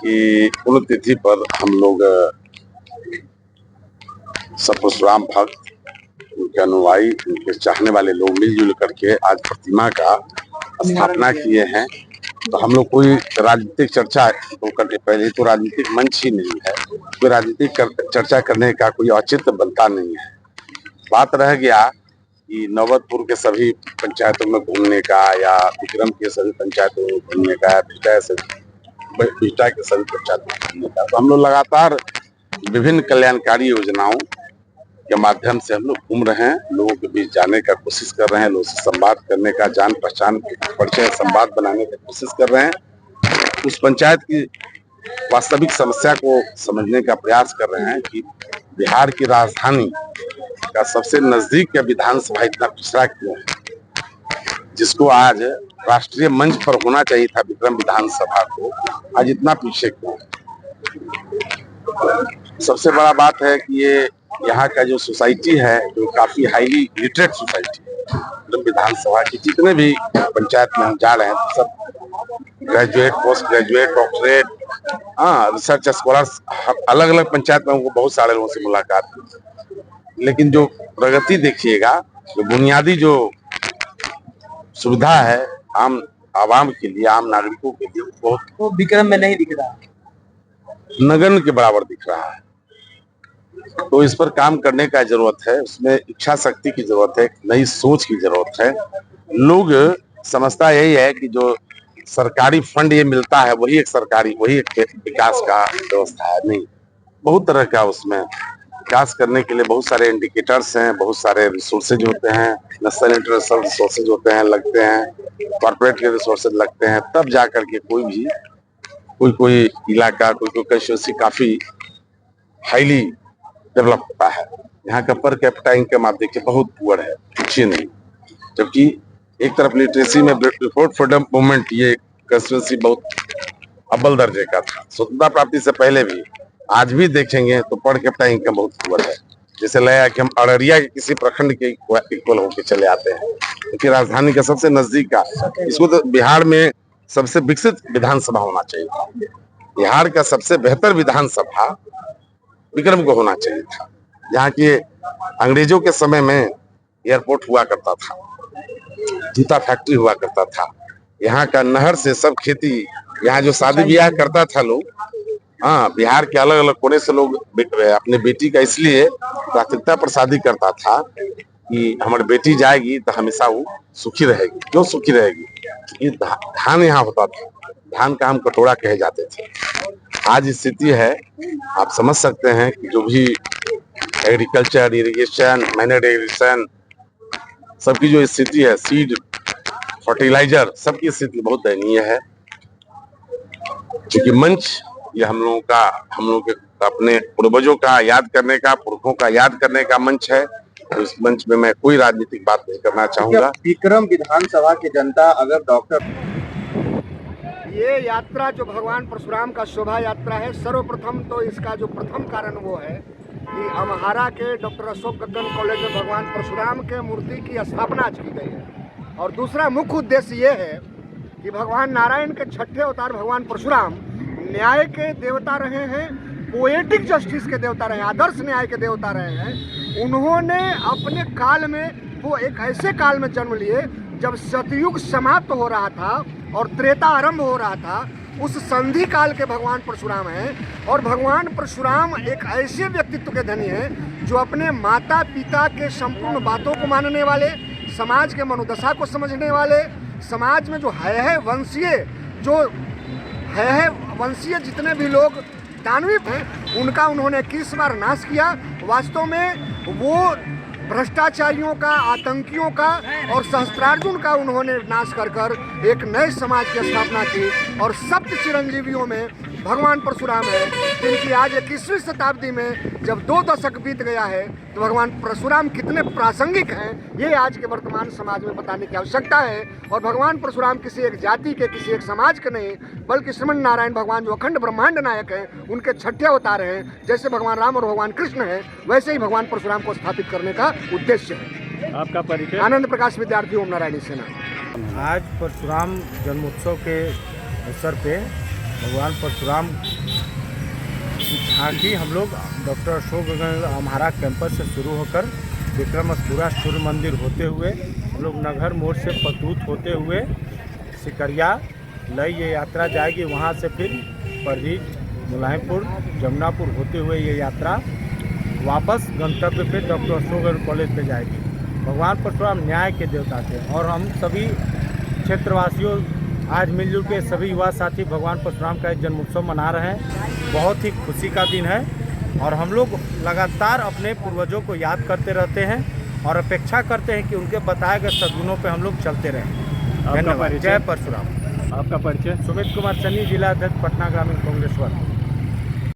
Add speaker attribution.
Speaker 1: कि पुण्यतिथि पर हम लोग सब परशुराम भक्त, उनके अनुयायी, उनके चाहने वाले लोग मिलजुल करके आज प्रतिमा का स्थापना किए हैं। तो हम लोग कोई राजनीतिक चर्चा तो करके, पहले तो राजनीतिक मंच ही नहीं है, कोई राजनीतिक चर्चा करने का कोई औचित्य बनता नहीं है। बात रह गया कि नौबतपुर के सभी पंचायतों में घूमने का, या विक्रम के सभी पंचायतों में घूमने का, या बिहटा के सभी पंचायतों में घूमने का। तो हम लोग लगातार विभिन्न कल्याणकारी योजनाओं के माध्यम से हम लोग घूम रहे हैं, लोगों के बीच जाने का कोशिश कर रहे हैं, लोगों से संवाद करने का, जान पहचान परिचय संवाद बनाने की कोशिश कर रहे हैं। उस पंचायत की वास्तविक समस्या को समझने का प्रयास कर रहे हैं कि बिहार की राजधानी का सबसे नजदीक का विधानसभा इतना पिछड़ा क्यों है, जिसको आज राष्ट्रीय मंच पर होना चाहिए था विक्रम विधानसभा को, आज इतना पीछे क्यों है। सबसे बड़ा बात है कि ये यहाँ का जो सोसाइटी है, जो काफी हाईली लिटरेट सोसाइटी है, विधानसभा की जितने भी पंचायत में हम जा रहे हैं तो सब graduate, post graduate, doctorate, research scholars, अलग अलग पंचायत में हमको बहुत सारे लोगों से मुलाकात की। लेकिन जो प्रगति देखिएगा, जो बुनियादी जो सुविधा है आम आवाम के लिए, आम नागरिकों के लिए, बहुत
Speaker 2: वो विक्रम में नहीं दिख रहा,
Speaker 1: नगण्य के बराबर दिख रहा है। तो इस पर काम करने का जरूरत है, उसमें इच्छा शक्ति की जरूरत है, नई सोच की जरूरत है। लोग समझता यही है कि जो सरकारी फंड ये मिलता है वही एक विकास का व्यवस्था है। नहीं, बहुत तरह का उसमें विकास करने के लिए बहुत सारे इंडिकेटर्स हैं, बहुत सारे रिसोर्सेज होते हैं, नेशनल इंटरनेशनल रिसोर्सेज होते हैं, लगते हैं, कॉर्पोरेट के रिसोर्सेज लगते हैं, तब जाकर के कोई इलाका, कोई कंस्टिट्यूंसी काफी हाईली डेवलप होता है। यहाँ का पर कैपिटा इनकम आप देखिए बहुत पुअर है, कुछ नहीं। जबकि एक तरफ लिटरेसी में बिफोर फ्रीडम मूवमेंट ये कंस्टिट्यूंसी बहुत अव्वल दर्जे का था, स्वतंत्रता प्राप्ति से पहले भी। आज भी देखेंगे तो पर कैपिटा इनकम बहुत पुअर है। जैसे लगा कि हम अररिया के किसी प्रखंड के इक्वल होकर चले आते हैं, क्योंकि राजधानी का सबसे नजदीक का, इसको तो बिहार में सबसे विकसित विधानसभा होना चाहिए था। बिहार का सबसे बेहतर विधानसभा विक्रम को होना चाहिए था, जहाँ की अंग्रेजों के समय में एयरपोर्ट हुआ करता था, जूता फैक्ट्री हुआ करता था, यहाँ का नहर से सब खेती, यहाँ जो शादी ब्याह करता था लोग, बिहार के अलग अलग कोने से लोग अपने बेटी का इसलिए प्राथमिकता पर शादी करता था कि हमारी बेटी जाएगी तो हमेशा वो सुखी रहेगी। क्यों सुखी रहेगी? ये धान यहाँ होता था, धान का हम कटोरा कहे जाते थे। आज स्थिति है, आप समझ सकते हैं कि जो भी एग्रीकल्चर, इरिगेशन, मैनेज इरिगेशन, सबकी जो स्थिति है, सीड, फर्टिलाइजर, सबकी स्थिति बहुत दयनीय है। क्योंकि मंच ये हम लोगों के अपने पूर्वजों का याद करने का, पुरखों का याद करने का मंच है। तो इस मंच में मैं कोई राजनीतिक बात नहीं करना चाहूंगा।
Speaker 2: विक्रम विधानसभा की जनता अगर डॉक्टर,
Speaker 3: ये यात्रा जो भगवान परशुराम का शोभा यात्रा है, सर्वप्रथम तो इसका जो प्रथम कारण वो है कि अमहारा के डॉक्टर अशोक गगन कॉलेज में भगवान परशुराम के मूर्ति की स्थापना आज की गई है। और दूसरा मुख्य उद्देश्य ये है कि भगवान नारायण के छठे अवतार भगवान परशुराम न्याय के देवता रहे हैं, पोएटिक जस्टिस के देवता रहे हैं, आदर्श न्याय के देवता रहे हैं। उन्होंने अपने काल में, वो एक ऐसे काल में जन्म लिए जब सतयुग समाप्त हो रहा था और त्रेता आरंभ हो रहा था, उस संधि काल के भगवान परशुराम हैं। और भगवान परशुराम एक ऐसे व्यक्तित्व के धनी हैं जो अपने माता पिता के संपूर्ण बातों को मानने वाले, समाज के मनोदशा को समझने वाले, समाज में जो वंशीय जितने भी लोग दानवीय हैं, उनका उन्होंने 21 बार नाश किया। वास्तव में वो भ्रष्टाचारियों का, आतंकियों का और सहस्त्रार्जुन का उन्होंने नाश कर एक नए समाज की स्थापना की। और सप्त चिरंजीवियों में भगवान परशुराम है, जिनकी आज 21वीं शताब्दी में जब 2 दशक बीत गया है, तो भगवान परशुराम कितने प्रासंगिक हैं, ये आज के वर्तमान समाज में बताने की आवश्यकता है। और भगवान परशुराम किसी एक जाति के, किसी एक समाज के नहीं, बल्कि श्रीमन नारायण भगवान जो अखंड ब्रह्मांड नायक हैं, उनके छठे अवतार हैं। जैसे भगवान राम और भगवान कृष्ण हैं, वैसे ही भगवान परशुराम को स्थापित करने का उद्देश्य है।
Speaker 2: आपका परिचय?
Speaker 3: आनंद प्रकाश विद्यार्थी, ओम नारायणी सेना।
Speaker 2: आज परशुराम जन्मोत्सव के अवसर पे
Speaker 4: भगवान परशुराम की झांकी हम लोग डॉक्टर अशोक गगन अमहारा कैंपस से शुरू होकर विक्रमपुरा सूर्य मंदिर होते हुए हम लोग नगर मोड़ से पतूत होते हुए सिकरिया लई ये यात्रा जाएगी। वहाँ से फिर पररीज, मुलायमपुर, जमुनापुर होते हुए ये यात्रा वापस गंतव्य पे डॉक्टर अशोक गगन कॉलेज पे जाएगी। भगवान परशुराम न्याय के देवता थे और हम सभी क्षेत्रवासियों आज मिलजुल के सभी युवा साथी भगवान परशुराम का एक जन्मोत्सव मना रहे हैं। बहुत ही खुशी का दिन है और हम लोग लगातार अपने पूर्वजों को याद करते रहते हैं और अपेक्षा करते हैं कि उनके बताए गए सद्गुणों पे हम लोग चलते रहें। धन्यवाद। जय परशुराम।
Speaker 5: आपका परिचय?
Speaker 4: सुमित कुमार सन्नी, जिला अध्यक्ष पटना ग्रामीण कांग्रेस वर्ग।